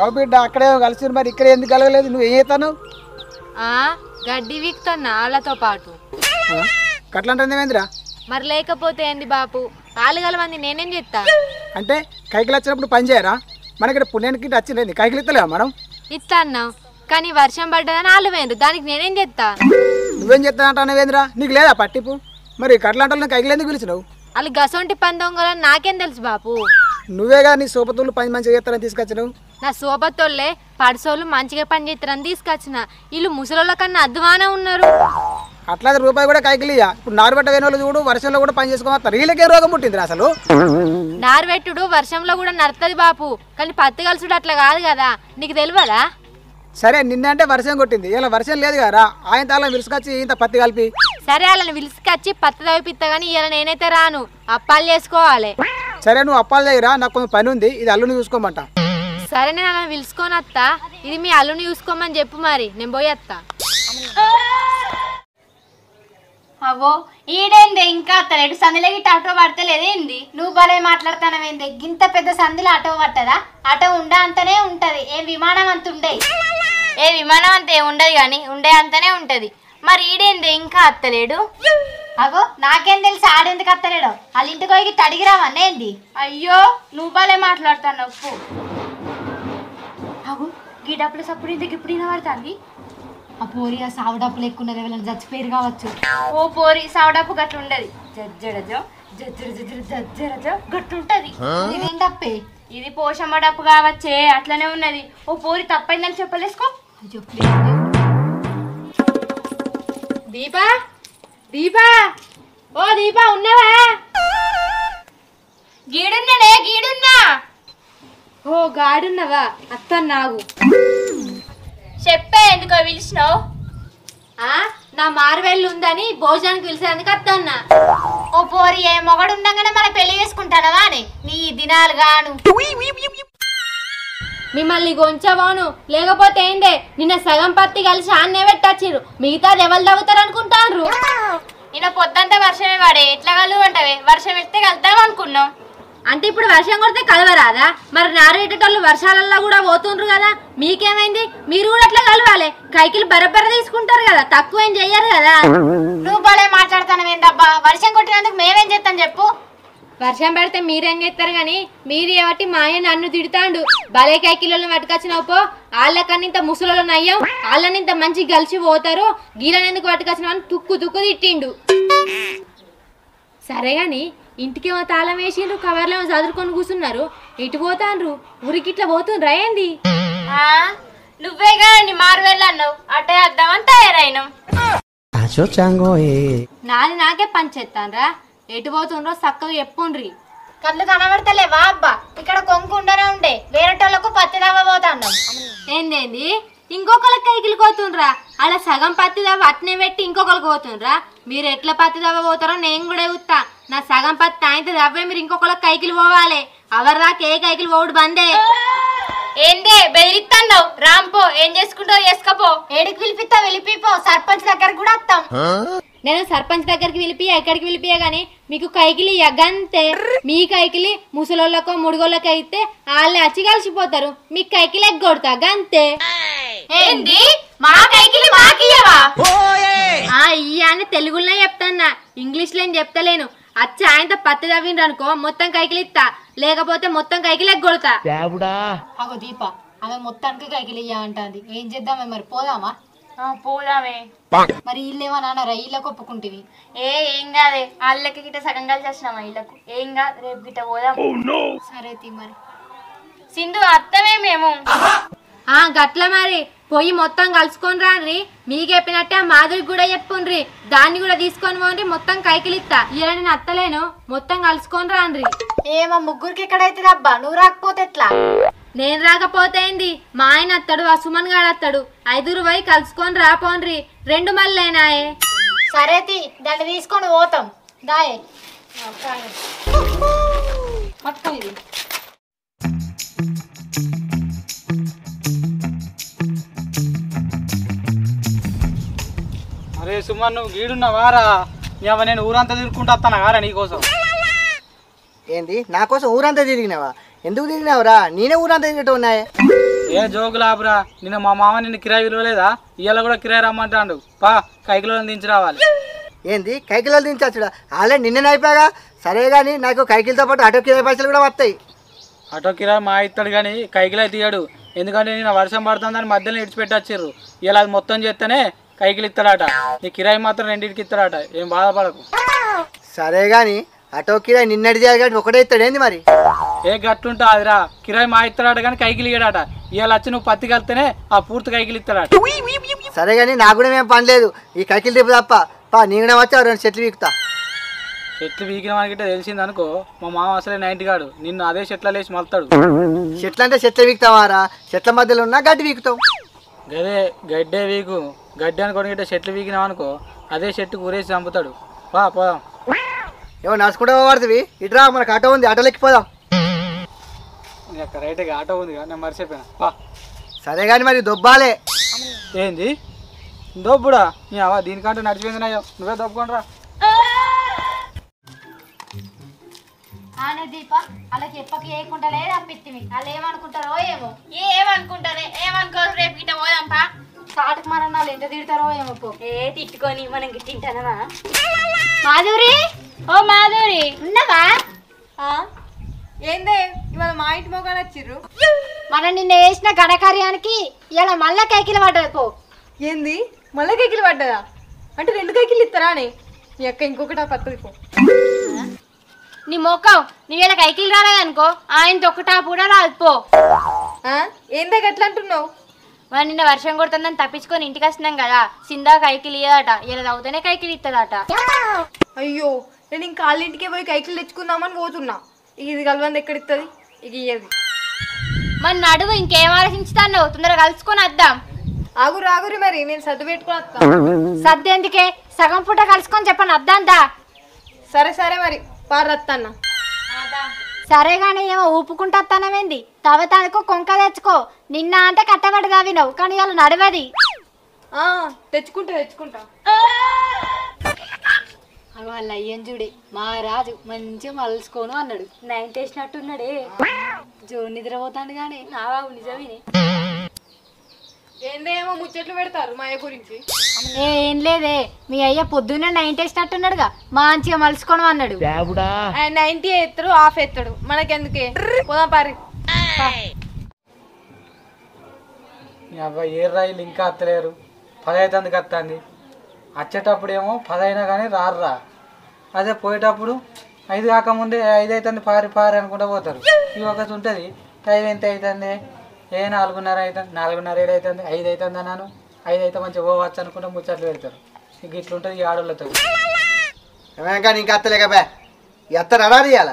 అవు బిడ్డ అక్కడే కలిసి మరి ఇక్కడ ఎందుకు కలగలేదు? నువ్వు ఏం చేస్తాను? గడ్డి వీక్తున్నా వాళ్ళతో పాటు. కట్లంటేంద్రా? మరి లేకపోతే ఏంది బాపు, వాళ్ళు మంది నేనేం చెప్తా? అంటే కైకిలు వచ్చినప్పుడు పని చేయరా? మనకి పుణ్యానికి వచ్చింది, కైకిలు ఇస్తలేవా మనం? ఇస్తా అన్నావు కానీ వర్షం పడ్డదని వాళ్ళు వేండ్రు, దానికి నేనేం చెప్తా? నువ్వేం చెప్తా అంటావేంద్రా? నీకు లేదా పట్టిపు? మరి కట్లంటలు కైకిలు ఎందుకు పిలిచినావు? వాళ్ళు గసొంటి పని దొంగలని నాకేం తెలుసు బాపు? నువ్వేగా నీ సోపతులు పని మంచిగా చేస్తారని తీసుకొచ్చినావు. నా సోపతోళ్ళే పడిసోళ్ళు మంచిగా పని చేస్తారని తీసుకొచ్చిన. వీళ్ళు ముసలోళ్ళ కన్నా అధ్వానం ఉన్నారు. అట్లా రూపాయి కూడా కైకిలియా? ఇప్పుడు నారు పెట్ట వేరే వాళ్ళు చూడు, వర్షంలో కూడా పని చేసుకోవాలి. వీళ్ళకే రోగం పుట్టింది అసలు. నారు పెట్టుడు వర్షంలో కూడా నడుతుంది బాపు, కానీ పత్తి కలుసుడు అట్లా కాదు కదా, నీకు తెలియదా? సరే నిన్న అంటే వర్షం కొట్టింది, ఇలా వర్షం లేదు కదా, ఆయన తాళం విలుసుకొచ్చి ఇంత పత్తి కలిపి. సరే వాళ్ళని విలుసుకొచ్చి పత్తి తవ్విపిస్తా కానీ ఇలా నేనైతే రాను, అప్పాలు చేసుకోవాలి. సరే నువ్వు అప్పాలు దగ్గర, నాకు కొంచెం పని ఉంది, ఇది అల్లుని చూసుకోమంట. సరే నేను అలా పిలుచుకొని వస్తా, ఇది మీ అల్లుని చూసుకోమని చెప్పు, మరి నేను పోయి వస్తా. అవో ఈడేందే ఇంకా అత్తలేడు, సందులకి ఆటో పడతలేదేంది? నువ్వు భలే మాట్లాడుతానవేంది? గింత పెద్ద సందులో ఆటో పట్టదా? ఆటో ఉండే అంతనే ఉంటది, ఏం విమానం అంత ఉండే? ఏ విమానం అంతే ఉండదు కానీ ఉండే అంతనే ఉంటది. మరి ఈడేందే ఇంకా అత్తలేడు? అగో నాకేం తెలుసు ఆడెందుకు అత్తలేడో, వాళ్ళ ఇంటికి పోయి అడిగిరావన్నేంది? అయ్యో నువ్వు భలే మాట్లాడుతావు. అగో గీ డబ్బులు సప్పుడు ఇంటికి ఇప్పుడు వినబడుతుంది. ఆ పోరి ఆ సావు డప్పులు ఎక్కున్నది, ఎవరైనా చచ్చిపోయారు కావచ్చు. ఓ పోరి సావడప్పు గట్ల ఉండదు, జజ్జడజో జజ్జర జజ్జర జజ్జరజో గట్లుంటది. ఇదేం డప్పే? ఇది పోషమ్మ డప్పు కావచ్చే, అట్లనే ఉన్నది. ఓ పోరి తప్పైందని చెప్పలేసుకో. దీపా దీపా ఓ దీపా ఉన్నావా? గీడున్నానే గీడున్నా. ఓ గాడున్నావా? అత్త నాగు చెప్పే, ఎందుకో పిలిచినావు? నా మారువేళ్ళు ఉందని భోజనానికి పిలిచేందుకు అత్తన్నా. ఓ పోరి ఏ మొగడు ఉండగానే మన పెళ్లి చేసుకుంటానవా అని నీ దినాలు గాను. మిమ్మల్ని గొంచబోను, లేకపోతే ఏందే నిన్న సగం పత్తి కలిసి ఆన్నే పెట్టచ్చిర్రు, మిగతాది ఎవరు తవ్వుతారు అనుకుంటారు. నిన్న పొద్దంతా వర్షమే వాడే, ఎట్లా కలువు అంటవే? వర్షం వేస్తే కలుద్దాం అనుకున్నాం. అంటే ఇప్పుడు వర్షం కొడితే కలవరాదా? మరి నారేటోళ్ళు వర్షాలల్లో కూడా పోతుండ్రు కదా, మీకేమైంది? మీరు కూడా అట్లా కలవాలి, కైకిలు బరబర తీసుకుంటారు కదా, తక్కువ ఏం చెయ్యరు కదా. నువ్వు భలే మాట్లాడుతానవేందబ్బా? వర్షం కొట్టినందుకు మేమేం చేస్తాం చెప్పు? వర్షం పడితే మీరేం చేస్తారు గాని, మీరు ఏమట్టి మాయ నన్ను తిడతాండు. భలే కైకిలను పట్టుకొచ్చినావు పో, వాళ్ళకన్నా ఇంత ముసలలో నయ్యం, వాళ్ళని ఇంత మంచి గలిచి పోతారు, గీలని ఎందుకు పట్టుకొచ్చినావు అని తుక్కు తుక్కు తిట్టిండు. సరే గాని ఇంటికేమో తాళం వేసిండ్రు, కవర్లేమో చదువుకొని కూర్చున్నారు, ఇటు పోతాండ్రు, ఊరికిట్లా పోతుండ్రా ఏంది? నువ్వేగా మారువేళ్ళన్నావు, అటే వద్దామని తయారైనాం. నాది నాకే పనిచేస్తాన్రా, ఎటు పోతుండ్రో చక్కగా చెప్పుండ్రి. కళ్ళు కనబడతలేవా అబ్బా? ఇక్కడ కొంగు ఉండనే ఉండే, వేరేటోళ్ళకు పత్తి తవ్వబోతాను. ఏందేంది ఇంకొకరికి కైకిలు పోతుండ్రా? అలా సగం పత్తి దవ్వ అట్నే పెట్టి ఇంకొకరికి పోతుండ్రా? మీరు ఎట్లా పత్తి దవ్వ పోతారో నేను కూడా చూస్తా. నా సగం పత్తి ఆయన దవ్వే మీరు ఇంకొకరికి కైకిలు పోవాలి, ఎవరు దాకా ఏ కైకిలు పోవుడు బందే. ఏందే బెదిరిస్తావు? రాంపో, ఏం చేసుకుంటావు చేసుకపో. ఏడికి పిలిపిస్తా వెళ్ళిపో, సర్పంచ్ దగ్గర కూడా వస్తాం. నేను సర్పంచ్ దగ్గరికి పిలిపి ఎక్కడికి పిలిపియా గానీ మీకు కైకిలి ఎగ్గంతే. మీ కైకిలి ముసలోళ్ళకో ముడుగోళ్ళకో అయితే వాళ్ళే వచ్చి కలిసిపోతారు, మీకు కైకిలి ఎగ్గొడతా గంతే. ఏంది మా కైకిలి మాకియవా? ఇయ్య అని తెలుగులో చెప్తాన్నా, ఇంగ్లీష్ లో చెప్తలేను. అచ్చి ఆయనతో పత్తి తవ్విండ్రు అనుకో మొత్తం కైకిలి ఇస్తా, లేకపోతే మొత్తం కైకిలి ఎగ్గొడతా. అగో దీప, ఆమె మొత్తానికి కైకిలి ఇయ్య అంటుంది, ఏం చేద్దామే మరి? పోదామా? పోదామే. మరి ఇల్లేమో నాన్నరా, ఇళ్ళకి ఒప్పుకుంటుంది. ఏం కాదే, వాళ్ళకి గిట్ట సగం కలిసి వచ్చినామా ఇళ్ళకు, ఏం కాదు, రేపు గిట్ట పోదాం. సరే తీ మరి. సింధు అత్తమే మేము. గట్ల మరి పోయి మొత్తం కలుసుకొని రాండ్రి, మీకు చెప్పినట్టే మాధురికి కూడా చెప్పుండ్రి, దాన్ని కూడా తీసుకొని పోండి, మొత్తం కైకిలి ఇస్తా. ఇలా నేను అత్తలేను, మొత్తం కలుసుకొని రాండ్రి. ఏమో ముగ్గురికి ఎక్కడైతుంది అబ్బా, నువ్వు రాకపోతే ఎట్లా? నేను రాకపోతే ఏంది, మా ఆయన అత్తాడు, ఆ సుమన్ గాడు అత్తాడు, 5 పోయి కలుసుకొని రాపోండ్రి, 2 మళ్ళీనాయే. సరే తీ, దాన్ని తీసుకొని పోతాం. దాయే మొత్తం ఇది. అరే సుమన్, నువ్వు గీడున్నావారా? నేను ఊరంతా తిరుగుకుంటా వస్తాను కారా నీకోసం. ఏంది నా కోసం ఊరంతా తిరిగినావా? ఎందుకు తిరిగినావురా? నేనే ఊరంతా తిరిగటం ఉన్నాయే. ఏ జోకులు ఆపురా, నిన్న మా మామ నిన్ను కిరాయి విలువలేదా? ఇవాళ కూడా కిరాయి రమ్మంటాడు. పా కైకిలో దించి రావాలి. ఏంది కైకిలో దించచ్చుడా? ఆల్రెడీ నిన్ననే అయిపోయాగా. సరే కానీ నాకు కైకిలతో పాటు ఆటో కిరాయి పైసలు కూడా వస్తాయి. ఆటో కిరాయి మా ఇస్తాడు కానీ కైకిలే తీయడు. ఎందుకంటే నిన్న వర్షం పడుతుందని మధ్యలో ఇడిచిపెట్టచ్చారు. ఇలా అది మొత్తం చేస్తేనే కైకిలు ఇస్తాడట. నీ కిరాయి మాత్రం రెండింటికి ఇస్తాడట. ఏం బాధపడకు. సరే కానీ ఆటో కిరాయి నిన్నటి కానీ ఒకటే ఇస్తాడు ఏంది మరి? ఏ గట్టుంటా అదిరా, కిరాయి మా ఇస్తాడట కానీ కైకిలు ఇయ్యడట. ఇవాళ వచ్చి నువ్వు పత్తి కలిస్తేనే ఆ పూర్తి కైకిలు ఇస్తాడట. సరే కానీ నాకు కూడా ఏం పని లేదు. ఈ కైకిలు రేపు తప్ప పా నీగనే వచ్చా 2 చెట్లు వీకుతా. చెట్లు వీకిన మనకిటే తెలిసింది అనుకో, మా మామ అసలే 90 గాడు. నిన్ను అదే చెట్ల లేచి మలుతాడు. చెట్లు అంటే చెట్లు వీకుతావారా? చెట్ల మధ్యలో ఉన్నా గడ్డి వీకుతాం. గదే గడ్డే వీకు. గడ్డి అనుకోని గిట్ట చెట్లు వీకినావు అనుకో, అదే చెట్టు ఊరేసి చంపుతాడు. పా పోదాం. ఏమో నడుచుకుంటూ పడుతుంది. ఇటురా మనకు ఆటో ఉంది, ఆటోలో ఎక్కిపోదాం. రైట్గా ఆటో ఉంది కదా, నేను మర్చిపోయినా. పా. సరే కానీ మరి దొబ్బాలే. ఏంది దొబ్బుడా? నీ అవా దీనికంటే నడిచిపోయిందినాయో, నువ్వే దొబ్బుకోండి రా. ఆనే దీప అలా చెప్పకి వేయకుండా లేదు అప్పిత్తివి. వాళ్ళు ఏమనుకుంటారో ఏమో. ఏమనుకుంటారే ఏమనుకోరు. రేపు గిట్ట పోదాంపా. చాటుకు మరణాలు ఎంత తిడతారో ఏమో పో. తిట్టుకొని మనం తింటానమా? మాధురి, ఓ మాధురి ఉన్నావా? ఏందే ఇవాళ మా ఇంటి మొగాలు వచ్చిర్రు? మనం నిన్న వేసిన ఘనకార్యానికి ఇలా మళ్ళా కైకిలు పడ్డది పో. ఏంది మళ్ళీ కైకిలు పడ్డదా? అంటే 2 కైకిలు ఇస్తారా అని? మీ అక్క ఇంకొకటి పత్తది పో. నీ మొక్కం నీ ఇలా కైకిలు రాలేదనుకో, ఆయన ఒక్కటా కూడా రాదు పో. ఏందే గట్లా అంటున్నావు? మనం నిన్న వర్షం కొడుతుందని తప్పించుకొని ఇంటికి వస్తున్నాం కదా, సిందా కైకిలు ఇయ్యదట. ఇలా చదువుతూనే కైకిలు ఇస్తుందట. అయ్యో నేను ఇంకా వాళ్ళ ఇంటికే పోయి కైకిలు తెచ్చుకుందామని పోతున్నా. ఇది కలవంది ఎక్కడ ఇస్తుంది? ఇక ఇయ్యది. మన నడువు ఇంకేం ఆలోచించుతాను, తొందరగా కలుసుకొని వద్దాం. ఆగురి మరి నేను సర్దు పెట్టుకుని వస్తా. సర్ది ఎందుకే, సగం పూట కలుసుకొని చెప్పండి అద్దాందా. సరే మరి పారత్తన్న. సరే కానీ ఏమో ఊపుకుంటా వస్తానమేంది? తవ్వతానుకో కొంక తెచ్చుకో. నిన్న అంటే కట్టబడి తవ్వినావు కానీ వాళ్ళు నడవది. తెచ్చుకుంటా. వాళ్ళ అయ్యని చూడే మా రాజు మంచిగా మలుసుకోను అన్నాడు. 9 వేసినట్టున్నాడే. జో నిద్రపోతాడు కానీ నావాగు నిజమేనే. ఏందేమో ముచ్చట్లు పెడతారు మా అయ్య గురించి. ఏం లేదే, మీ అయ్య పొద్దున్నే 9 వేసినట్టున్నాడుగా, మంచిగా మలుసుకోను అన్నాడు. ఆయన 90 ఎత్తాడు, ఆఫ్ ఎత్తాడు. మనకెందుకే, పోదాం పారి. నీ అబ్బాయి ఏ రైలు ఇంకా అత్తలేరు. 10 అవుతుంది వస్తుంది. వచ్చేటప్పుడు ఏమో 10 అయినా కానీ రారురా. అదే పోయేటప్పుడు 5 కాకముందే 5 అవుతుంది పారి అనుకుంటూ పోతారు. ఈ ఒకటి ఉంటుంది, టైం ఎంత అవుతుంది? 4:30 అవుతుంది, 4:30 అవుతుంది, 5 అవుతుంది అన్నాను. 5 అయితే మంచిగా పోవచ్చు అనుకుంటే ముచ్చట్లు పెడతారు. ఇంక ఇట్లుంటుంది ఈ ఆడోళ్ళతో. కానీ ఇంకా అత్తలేక బా ఎత్తరు అలా ఇయ్యాల.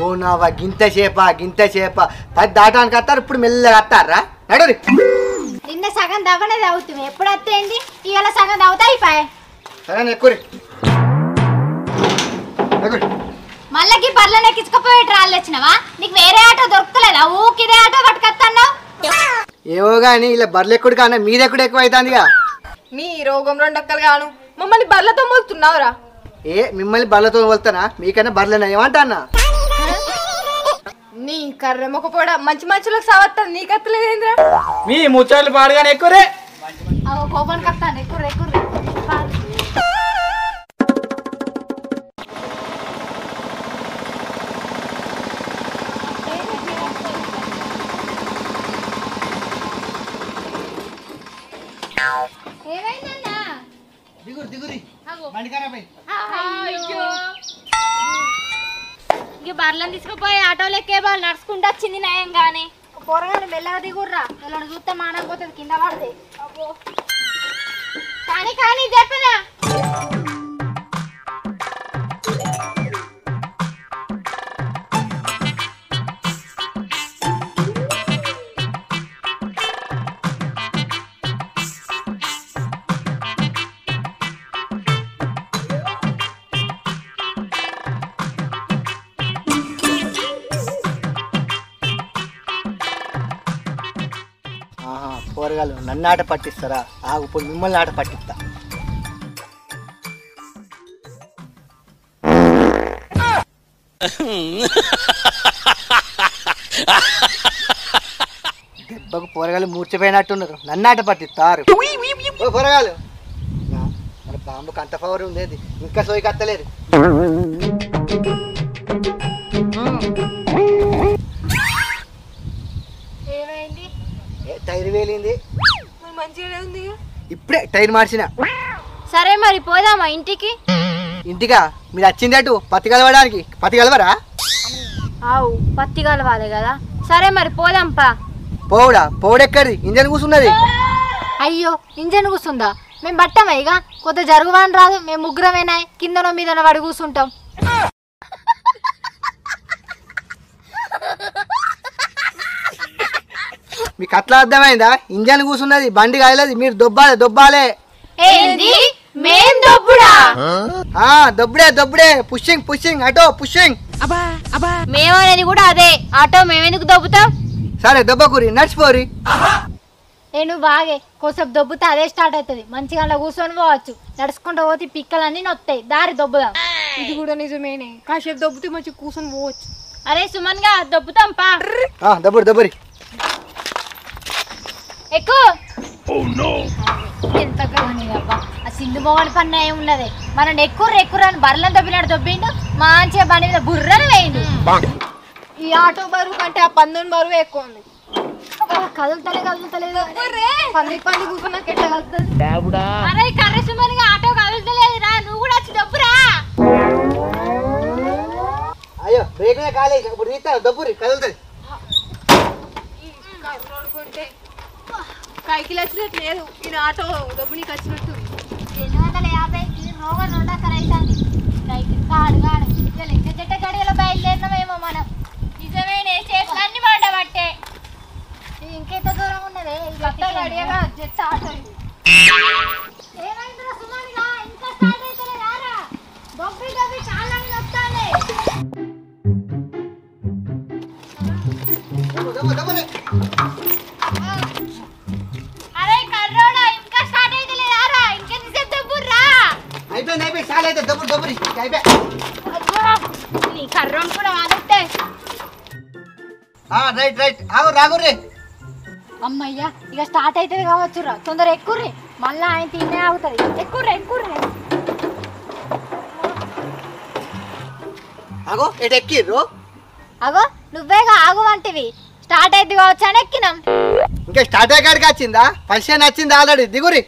ఓ నావా గింత చేప 10 దాటానికి వస్తారు. ఇప్పుడు మెల్లగా వస్తారా? నడురి. నిన్న సగం దవ్వనేది అవుతుంది. ఎప్పుడు వస్తేంది? ఇవాళ సగం దవ్వుతా అయిపోయాయి. సరే ఎక్కురి. మళ్ళీ బర్లను ఎక్కించుకపోయి రాళ్ళు వచ్చినవా? నీకు వేరే ఆటో దొరుకుతలేదా? ఊకిదే ఆటో పట్టుకొస్తున్నావు. ఏవో కానీ ఇలా బర్రెలు ఎక్కుడు కానీ మీదెక్కుడు ఎక్కువ అవుతుందిగా. మీ రోగం 2 అక్కలు గాను మమ్మల్ని బర్లతో మోలుతున్నావురా? మిమ్మల్ని బర్రెలతో వెళ్తానా? మీకన్నా బర్రెలు ఏమంటా అన్న? నీ కర్ర మొక్క పోడ మంచిలోకి సవత్తా నీకు అత్తలేదేంద్రా? మీ ముచ్చట్లు పాడుగానే ఎక్కువరే. కోపానికి వస్తాను. ఎక్కుర్రు ఇంక బర్లను తీసుకుపోయి ఆటోలు ఎక్కే వాళ్ళు నడుచుకుంటూ వచ్చింది నయం కానీ. కూరగాయలు మెల్లగా దిగుర్రా, ఇలా చూస్తే మానకపోతుంది కింద పడితే. కానీ చెప్పనా కూరగాయలు నన్ను ఆట పట్టిస్తారా? ఆగు, ఇప్పుడు మిమ్మల్ని ఆట పట్టిస్తా. దెబ్బకు పోరగాళ్ళు మూర్చిపోయినట్టున్నారు, నన్నాట పట్టిస్తారు. ఓ పోరగాళ్ళు, మన బాంబుకి అంత పవర్ ఉండేది, ఇంకా సోయి కత్తలేరు. ఏమైంది? టైర్ వేలింది. మంచిగానే ఉంది. ఇప్పుడే టైర్ మార్చిన. సరే మరి పోదామా ఇంటికి? ఇంటికా? మీరు వచ్చింది అటు పత్తి కలవడానికి. పత్తి కలవరా? ఆవు పత్తి కలవాలి కదా. సరే మరి పోదాంపా. పౌడెక్కడిది? ఇంజన్ కూర్చున్నది. అయ్యో ఇంజన్ కూర్చుందా? మేము పట్టామా ఇక? కొత్త జరుగువాని రాదు, మేము ముగ్గురమేనా కిందనో మీదనో వాడి కూర్చుంటాం. మీకు అట్లా అర్థమైందా? ఇంజన్ కూర్చున్నది, బండి కాయలేదు, మీరు దొబ్బాలే. ఏంది? మేం దొబ్బుడా? దొబ్బుడే. Pushing auto pushing. మేమనేది కూడా అదే. ఆటో మేమెందుకు దొబ్బుతాం? సరే దొబ్బకూరి, నడిచిపోరి. నేను బాగే కొంచెం దొబ్బుతే అదే స్టార్ట్ అవుతుంది. మంచిగా అలా కూర్చొని పోవచ్చు. నడుచుకుంటూ పోతే పిక్కలన్నీ నొత్తాయి. దారి దొబ్బుదాం. ఇది కూడా నిజమేనే. కాసేపు దొబ్బితే మంచిగా కూర్చొని పోవచ్చు. అరే సుమన్ గా దొబ్బుతాం పా. దొబ్బరి. ఎక్కువ ఎంత అబ్బా. ఆ సింధు మొగని పన్న ఏమున్నది? మనం ఎక్కుర్రు అని బర్రెలను దొబ్బినాడు దొబ్బిండు. మంచిగా బండి మీద బుర్రని వేయండు. ఈ ఆటో బరువు కంటే ఆ పందుని బరువు ఎక్కువ ఉంది. కదులుతలేదు. పంది కూర్చున్నాక ఎట్లా కలుగుతుంది? అరే కర్ర సుమన్ గా ఆటో కదులుతలేదు రా. నువ్వు కూడా వచ్చి దొబ్బురా. అయ్యో బ్రేక్ కాలేదు, ఇప్పుడు తీస్తా. దొబ్బురి, కదులుతుంది. కైకిలు వచ్చినట్టు లేదు. ఈయన ఆటో దొబ్బునికి వచ్చినట్టు 250 రోగం రెండక్కరైతుంది. చెట్ట గడియలో బయలుదేరినామేమో మనం. నిజమేనే, చేతులన్నీ మండబట్టే. ఇంకెంత దూరం ఉన్నదే గడియగా జట్ట ఆటో. ఏమైందిరా సుమారుగా? ఇంకా స్టార్ట్ అవుతలే రారా? దొబ్బి చాలా వస్తానే. అరే కర్రోడా, ఇంకా స్టార్ట్ అవుతలే రారా? ఇంకెంతసేపు దొబ్బుర్రా? అయిపోయింది. చాలా అయితే దొబ్బరి. నీ కర్రోని కూడా వాదిస్తే. రైట్ రాగుర్రే. అమ్మయ్యా ఇక స్టార్ట్ అవుతుంది కావచ్చురా. తొందర ఎక్కుర్రి, మళ్ళా ఆయన తినే అవుతుంది. ఎక్కుర్రే. అగో ఎటు ఎక్కిర్రు? అగో నువ్వేగా ఆగు వంటివి. స్టార్ట్ అయితే కావచ్చు అని ఎక్కినాం. ఇంకా స్టార్ట్ అయ్యాడికి వచ్చిందా? పరిచయం వచ్చింది ఆల్రెడీ. దిగురి.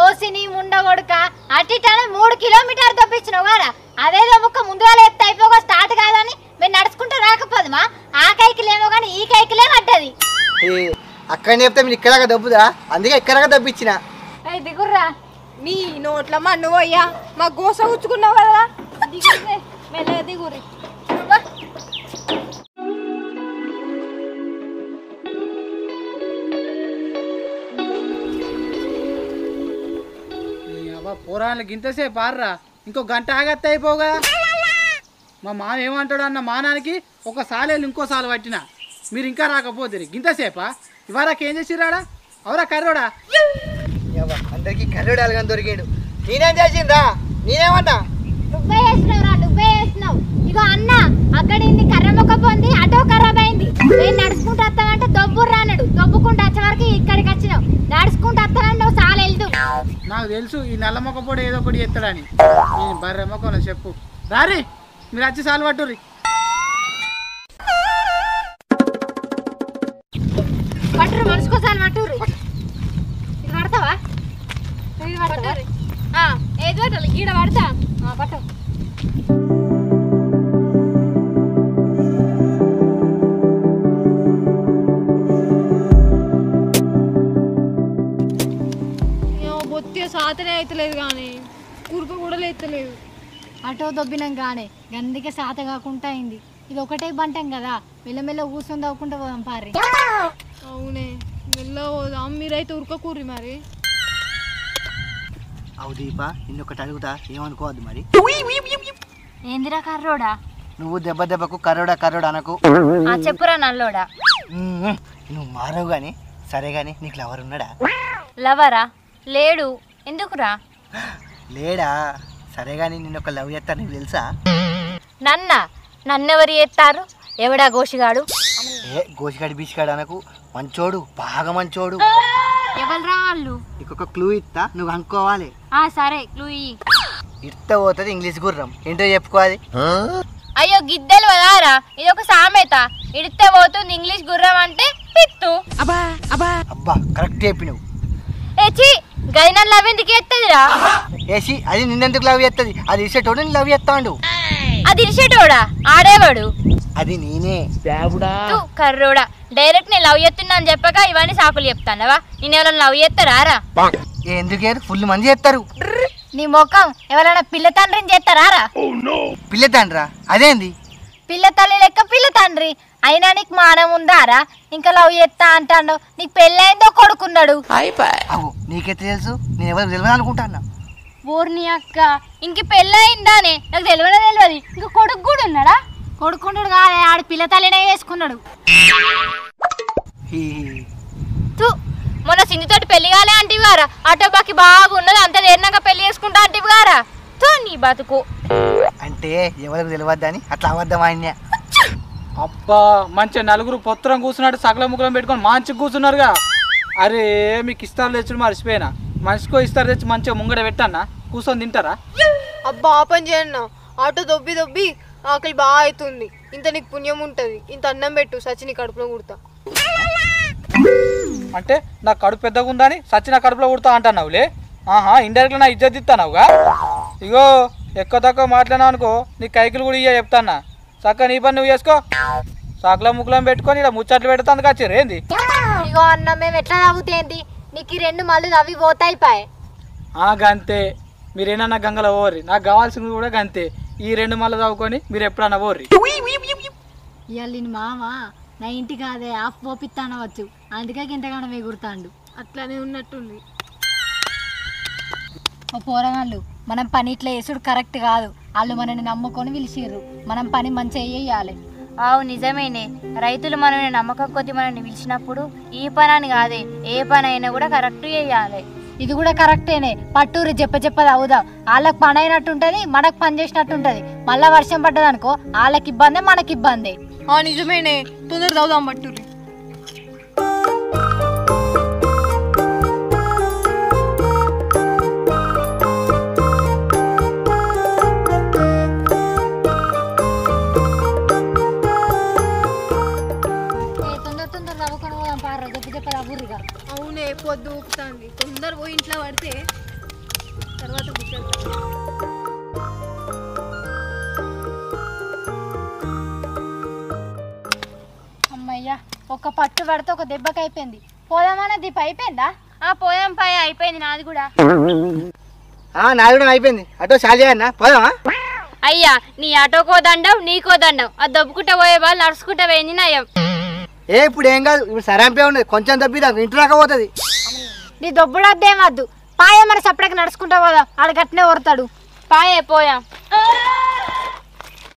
ఓసి నీ ముండగొడుక, అటు 3 కిలోమీటర్లు తప్పించినావు కదా. అదేదో ముక్క ముందుగా ఎత్తే అయిపోగా స్టార్ట్ కాదని మేము నడుచుకుంటూ రాకపోదుమా? ఆ కైకిలేమో కానీ ఈ కైకిలే పడ్డది. అక్కడ చెప్తే మీరు ఇక్కడ దబ్బుదా, అందుకే ఇక్కడ దబ్బిచ్చిన. దిగుర్రా. నీ నోట్లమ్మా నువ్వు అయ్యా మా గోస ఉచ్చుకున్నావు కదా. దిగురే, మెల్లగా దిగురి. పోరాళ్ళకి ఇంతసేపు ఆర్రా, ఇంకో గంట ఆగత్తే అయిపోగా. మా మామ ఏమంటాడు అన్న మానానికి ఒక సాలేలు ఇంకో సాలు పట్టిన, మీరు ఇంకా రాకపోతే ఇంతసేపా? ఇవాళకి ఏం చేసిరాడా? అవరా కర్రోడా? అందరికి కర్రోడు అలగని దొరికాడు. నేనేం చేసిండ్రా? నేనేమన్నా? నువ్వే వేసినావు. ఇగో అన్న అక్కడ కర్ర మొక్క పొంది ఆటో ఖరాబ్ అయింది. నేను నడుచుకుంటూ వస్తామంటే దొబ్బుర్రా అన్నాడు. దొబ్బుకుంటూ వచ్చే వరకు ఇక్కడికి వచ్చినావు. నడుచుకుంటూ వస్తానంటే నువ్వు చాలా వెళ్తూ. నాకు తెలుసు ఈ నల్ల మొక్క పొడి ఏదో ఒకటి ఎత్తాడని. నేను బర్రె మొక్కను చెప్పు రారి, మీరు వచ్చి సాలు పట్టుర్రి. పట్టురు, మనసుకోసారి పట్టుర్రి. ఇది పడతావా? ఇది పడతావా? ఏది పట్టాలి? ఈడ పడతా. పట్టు. బొత్తిగా సాతనే అవుతలేదు కానీ కురుక కూడా లేతలేదు. ఆటో దొబ్బినాం కానీ గందికే సాత కాకుండా అయింది. ఇది ఒకటే బంటాం కదా, మెల్లమెల్ల కూర్చొని తవ్వుకుంటూ పోదాం పారి. అవునే, మెల్ల పోదాం. మీరైతే ఉరకకూర్రి మరి. అవు దీపా, నిన్నొకటి అడుగుతా, ఏమనుకోవద్దు మరి. ఏందిరా కర్రోడా? నువ్వు దెబ్బకు కర్రోడా అనకు. చెప్పురా నల్లోడా. నువ్వు మారవు గాని. సరే గాని నీకు లవర్ ఉన్నాడా? లవరా? లేడు. ఎందుకురా? లేడా? సరే కానీ నేను ఒక లవ్ చేస్తాను నీకు తెలుసా? నన్నెవరు చేస్తారు? ఎవడా గోషిగాడు? ఏ గోసిగాడి బీసిగాడు అనకు, మంచోడు, బాగా మంచోడు. ఎవరు వాళ్ళు? ఇంకొక క్లూ ఇస్తా, నువ్వు అనుకోవాలి. సరే క్లూ. ఇట్ట పోతుంది ఇంగ్లీష్ గుర్రం, ఏంటో చెప్పుకోవాలి. అయ్యో గిద్దెలు వదారా, ఇది ఒక సామెత. ఇడితే పోతుంది ఇంగ్లీష్ గుర్రం అంటే పిత్తు. అబ్బా కరెక్ట్ చెప్పినవు. ఏచి గైన లవ్ ఎందుకు ఎత్తదిరా? ఏసి అది నిన్నెందుకు లవ్ చేస్తుంది? అది ఇసేటోడు నేను లవ్ చేస్తాడు. అది ఇరిసేటోడా? ఆడేవాడు అది నేనే. తు కర్రోడా, డైరెక్ట్ నేను లవ్ చేస్తున్నా అని చెప్పక ఇవన్నీ సాకులు చెప్తానవా? నేను ఎవరైనా లవ్ చేస్తారా? ఎందుకే ఫుల్ మంది చేస్తారు. నీ ముఖం ఎవరైనా పిల్ల తండ్రిని చేస్తారా? పిల్ల తండ్రా? అదేంది? పిల్ల తల్లి లెక్క పిల్ల తండ్రి అయినా నీకు మానం ఉందారా? ఇంకా లవ్ చేస్తా అంటాడు. నీకు పెళ్ళైందో కొడుకున్నాడు. అవు నీకెత్త తెలుసు? నేను ఎవరు తెలియదు అనుకుంటాను. ఊర్ని అక్క ఇంక పెళ్ళయిందానే నాకు తెలియదు. ఇంకా కొడుకు కూడా ఉన్నాడా? కొడుకున్నాడు కాదే, ఆడు పిల్ల తల్లినే వేసుకున్నాడు. తు మొన్న సింధుతోటి పెళ్లి కాలే అంటివి గారా? ఆటో బాకి బాగున్నది, అంత దేరినాక పెళ్లి చేసుకుంటా అంటివి గారా? తు నీ బతుకు. అంటే ఎవరికి తెలియద్దని అట్లా అబద్ధం ఆయన. అబ్బా మంచిగా నలుగురు పొత్తురం కూర్చున్నాడు, సగల ముగ్గురం పెట్టుకొని మంచిగా కూర్చున్నారుగా. అరే మీకు ఇస్తారు తెచ్చుడు మర్చిపోయినా. మనిషికో ఇస్తారు తెచ్చి మంచిగా ముంగడ పెట్టన్నా, కూర్చొని తింటారా? అబ్బా పని చేయన్నా, ఆటో దొబ్బి దొబ్బి ఆకలి బాగా అవుతుంది. ఇంత నీకు పుణ్యం ఉంటుంది, ఇంత అన్నం పెట్టు, సచి నీ కడుపులో కుడతా. అంటే నా కడుపు పెద్దగా ఉందని సచ్చి నా కడుపులో కుడతా అంటున్నావులే. ఇండైరెక్ట్గా నా ఇజ్జత్ ఇస్తానావుగా. ఇగో ఎక్కువ తక్కువ మాట్లాడినా అనుకో నీ కైకిలు కూడా ఇయ్య చెప్తాన్నా. చక్క నీ పని నువ్వు చేసుకో. సకలం ముగ్గులం పెట్టుకొని ఇలా ముచ్చట్లు పెడతాను కాచారు ఏంది? ఇగో అన్న మేము ఎట్లా తాగుతేంది? నీకు ఈ 2 మళ్ళు అవి పోతాయి పాయ్. గంతే, మీరేనా గంగలో ఓర్రి. నాకు కావాల్సింది కూడా గంతే. ఈ 2 మళ్ళీ చదువుకొని మీరు ఎప్పుడన్నా ఓర్రి. ఇవాళ నేను మామ నా ఇంటికి అదే ఆఫ్ పోపిస్తానవచ్చు, అందుకే ఇంతగానో ఎగురుతాండు. అట్లానే ఉన్నట్టుంది. ఓ పోరగాళ్ళు, మనం పని ఇట్లా వేసుడు కరెక్ట్ కాదు. వాళ్ళు మనని నమ్ముకొని పిలిచిర్రు, మనం పని మంచిగా వేయాలి. ఆవు నిజమేనే, రైతులు మనల్ని నమ్మకం కొద్ది మనల్ని పిలిచినప్పుడు ఈ పని అని కాదే, ఏ పని అయినా కూడా కరెక్ట్ చేయాలి. ఇది కూడా కరెక్టేనే. పట్టూరు చెప్పది అవుదాం. వాళ్ళకి పని అయినట్టుంటది, మనకు పని చేసినట్టుంటది. మళ్ళా వర్షం పడ్డదనుకో వాళ్ళకి ఇబ్బంది, మనకి ఇబ్బంది. నిజమేనే, తొందర చదువుదాం పట్టూరి. తొందర నవ్వుకొని పోదాం పార్రా, చెప్పది అవ్వరుగా. అవునే, పొద్దు ఊపుతుంది. తొందర పోయి ఇంట్లో పడితే తర్వాత కూర్చోద్దాం. అమ్మయ్యా, ఒక పట్టు పడితే ఒక దెబ్బకి అయిపోయింది. పోదామన్నా దీప అయిపోయిందా? పోయాం పాయ అయిపోయింది నాది కూడా. నాది కూడా అయిపోయింది. అటో చాలు అన్న, పోదామా? అయ్యా నీ ఆటోకో దండం, నీకో దండం. అది దొబ్బుకుంటా పోయే వాళ్ళు నడుచుకుంటా పోయింది నయం. ఇప్పుడు ఏం కాదు, ఇప్పుడు సరంపే ఉన్నది, కొంచెం దబ్బిదా ఇంటి దాకా పోతుంది. నీ దొబ్బుడద్దేమద్దు, పాయ మన సపరేట్గా నడుచుకుంటా పోదాం. ఆడ గట్టినే కొడతాడు. పాయే పోయాం.